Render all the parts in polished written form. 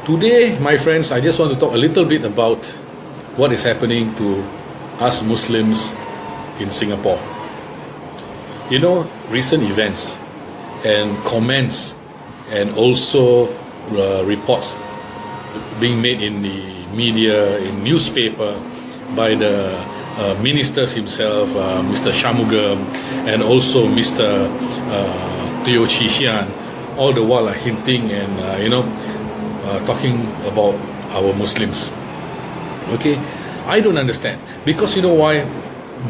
Today, my friends, I just want to talk a little bit about what is happening to us Muslims in Singapore. You know, recent events and comments and also reports being made in the media, in newspaper by the ministers himself, Mr. Shanmugam, and also Mr. Teo Chee Hean, all the while are hinting and talking about our Muslims. Okay, I don't understand, because you know why?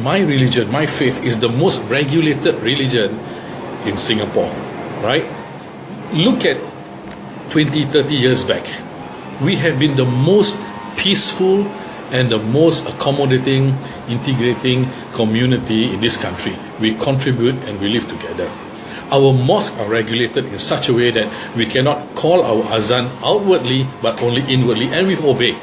My religion, my faith is the most regulated religion in Singapore, right? Look at 20, 30 years back. We have been the most peaceful and the most accommodating, integrating community in this country. We contribute and we live together. Our mosques are regulated in such a way that we cannot call our azan outwardly but only inwardly, and we obey.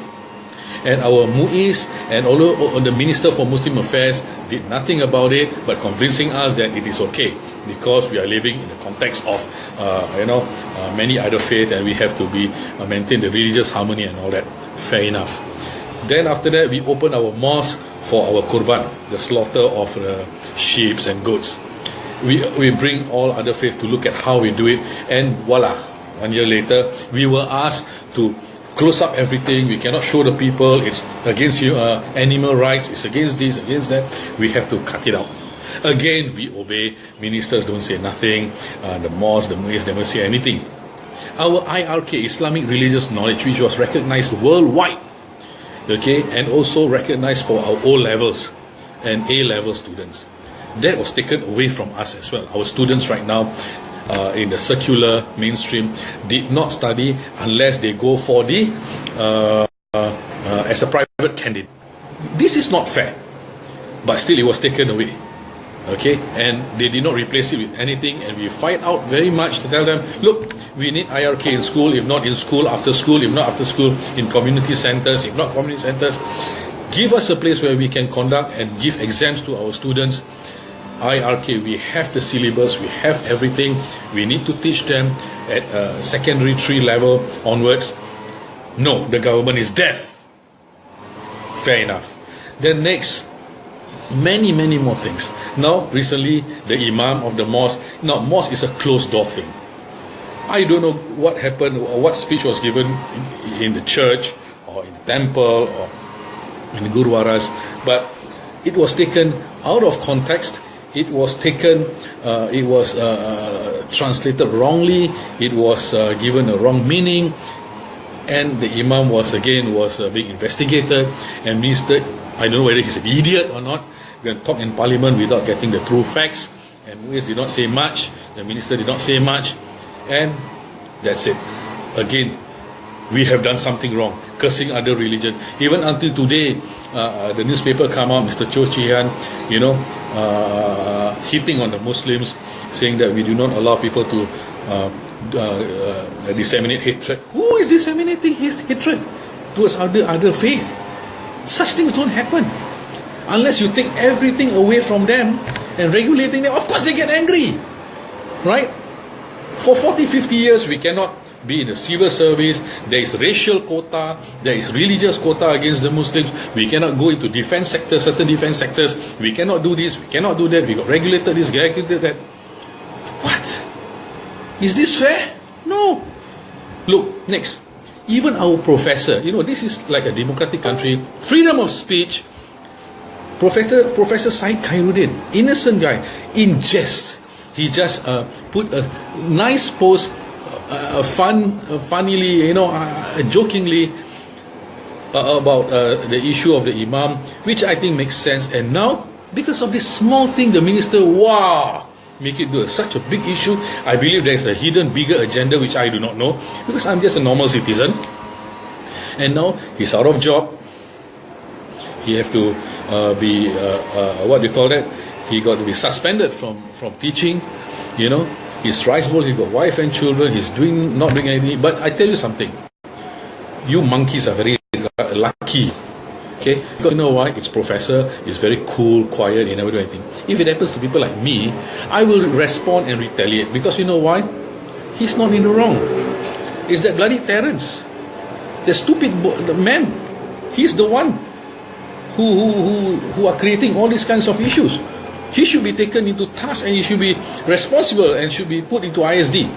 And our MUIS and all the Minister for Muslim Affairs did nothing about it but convincing us that it is okay because we are living in the context of many other faiths, and we have to be maintain the religious harmony and all that. Fair enough. Then after that, we open our mosque for our Qurban, the slaughter of sheep and goats. We bring all other faiths to look at how we do it, and voila, 1 year later, we were asked to close up everything. We cannot show the people. It's against animal rights. It's against this, against that. We have to cut it out. Again, we obey. Ministers don't say nothing. The mosques, the MUIS never say anything. Our IRK, Islamic Religious Knowledge, which was recognized worldwide, okay, and also recognized for our O levels and A level students, that was taken away from us as well. Our students right now in the secular mainstream did not study unless they go for the as a private candidate. This is not fair, but still it was taken away. Okay, and they did not replace it with anything, and we fight out very much to tell them, look, we need IRK in school, if not in school, after school, if not after school, in community centers, if not community centers. Give us a place where we can conduct and give exams to our students. IRK, we have the syllabus, we have everything. We need to teach them at secondary 3 level onwards. No, the government is deaf. Fair enough. Then next, many more things. Now, recently, the Imam of the mosque. Now, mosque is a closed door thing. I don't know what happened, or what speech was given in the church, or in the temple, or in the Gurudwaras, but it was taken out of context. It was taken, it was translated wrongly, it was given a wrong meaning, and the Imam was being investigated, and Minister, I don't know whether he's an idiot or not, going to talk in Parliament without getting the true facts, and MUIS did not say much, the Minister did not say much, and that's it. Again, we have done something wrong, cursing other religion. Even until today, the newspaper come out, Mr. Teo Chee Hean, hitting on the Muslims, saying that we do not allow people to disseminate hatred. Who is disseminating his hatred towards other faith? Such things don't happen. Unless you take everything away from them and regulating them, of course they get angry. Right? For 40, 50 years, we cannot be in the civil service. There is racial quota, there is religious quota against the Muslims. We cannot go into defense sectors, certain defense sectors. We cannot do this, we cannot do that. We got regulated this, regulated that. What? Is this fair? No. Look, next. Even our professor, this is like a democratic country. Freedom of speech. Professor Syed Khairuddin, innocent guy, in jest, he just put a nice post, funnily, jokingly about the issue of the Imam, which I think makes sense. And now, because of this small thing, the minister, make it do such a big issue. I believe there is a hidden, bigger agenda which I do not know, because I'm just a normal citizen. And now he's out of job. He have to be what do you call that? He got to be suspended from teaching. His rice bowl. He got wife and children. He's not doing anything. But I tell you something. You monkeys are very lucky. Okay, because you know why? It's professor. He's very cool, quiet. He never do anything. If it happens to people like me, I will respond and retaliate, because you know why? He's not in the wrong. It's that bloody Terence. the stupid man. He's the one who are creating all these kinds of issues. He should be taken into task and he should be responsible and should be put into ISD.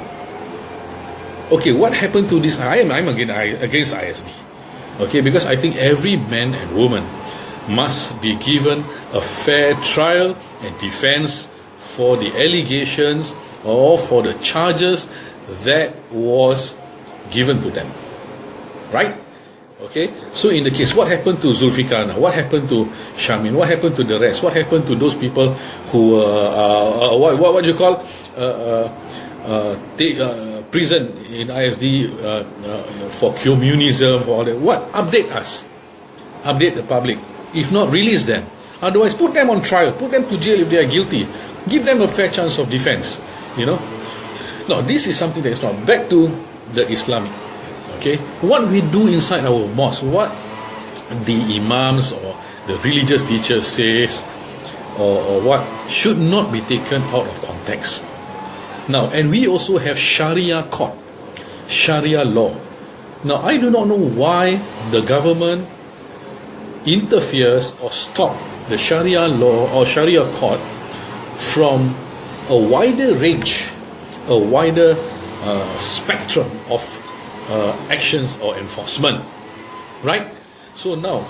Okay, what happened to this? I'm against ISD. Okay, because I think every man and woman must be given a fair trial and defense for the allegations or for the charges that was given to them. Right? Okay, so in the case, what happened to Zulfikar now? What happened to Shamin? What happened to the rest? What happened to those people who what do you call prison in ISD for communism, for all that? What? Update us, update the public. If not, release them. Otherwise, put them on trial, put them to jail if they are guilty. Give them a fair chance of defense. You know. Now, this is something that is not. Back to the Islamic. Okay, what we do inside our mosque, what the imams or the religious teachers says, or what should not be taken out of context. Now, and we also have Sharia court, Sharia law. Now, I do not know why the government interferes or stop the Sharia law or Sharia court from a wider range, a wider spectrum of actions or enforcement, right? So now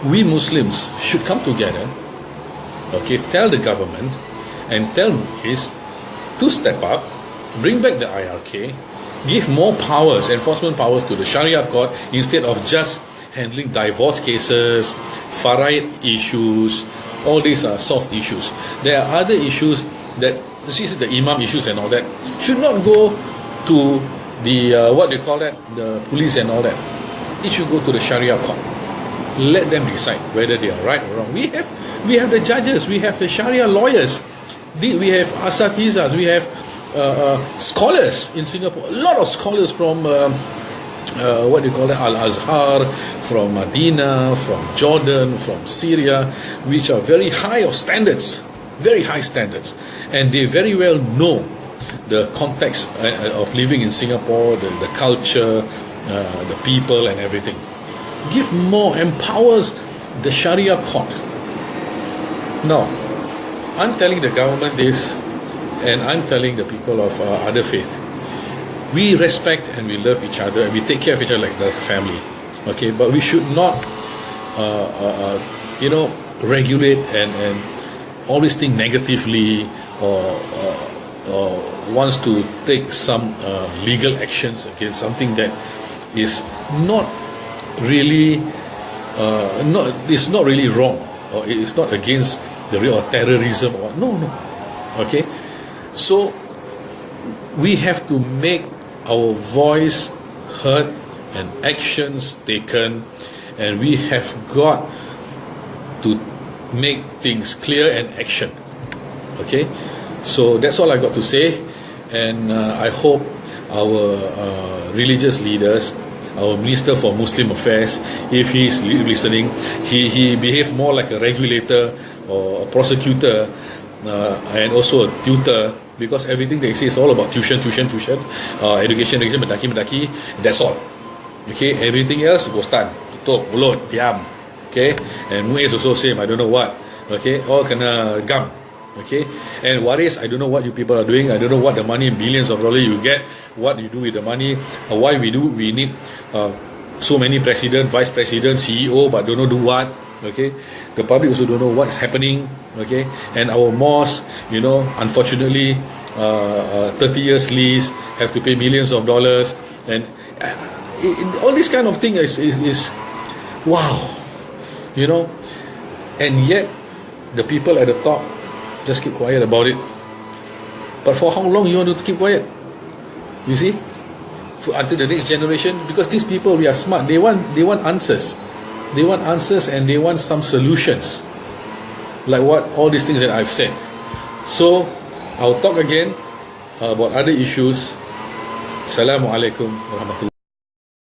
we Muslims should come together, okay, tell the government and tell MUIS to step up, bring back the IRK, give more powers, enforcement powers to the Sharia court instead of just handling divorce cases, faraid issues. All these are soft issues. There are other issues that, the imam issues and all that, should not go to the what they call that, the police and all that. It should go to the Sharia court. Let them decide whether they are right or wrong. We have the judges, we have the Sharia lawyers, we have asatizas, we have scholars in Singapore. A lot of scholars from what do you call that, Al-Azhar, from Medina, from Jordan, from Syria, which are very high of standards, very high standards, and they very well know the context of living in Singapore, the culture, the people and everything. Give more, empowers the Sharia court. Now, I'm telling the government this, and I'm telling the people of other faith. We respect and we love each other and we take care of each other like the family. Okay, but we should not, regulate and always think negatively or wants to take some legal actions against something that is not really it's not really wrong, or it's not against the real or terrorism or no. Okay, so we have to make our voice heard and actions taken, and we have got to make things clear and action. Okay, so that's all I got to say, and I hope our religious leaders, our Minister for Muslim Affairs, if he is listening, he behave more like a regulator or a prosecutor, and also a tutor, because everything they say is all about tuition, education, mendaki, that's all. Okay, everything else gostan, tutup, mulut, diam. Okay, and MUIS also same, I don't know what. Okay, all kena gam. Okay, and Waris, I don't know what you people are doing. I don't know what the money, billions of dollars you get, what you do with the money, why we need so many president, vice president, CEO, but don't know do what. Okay, the public also don't know what's happening. Okay, and our mosque, unfortunately, 30 years lease, have to pay millions of dollars, and all this kind of thing is wow, and yet the people at the top just keep quiet about it. But for how long you want to keep quiet? You see, until the next generation, because these people, we are smart. They want answers. They want answers and they want some solutions, like what all these things that I've said. So I'll talk again about other issues. Assalamualaikum warahmatullahi.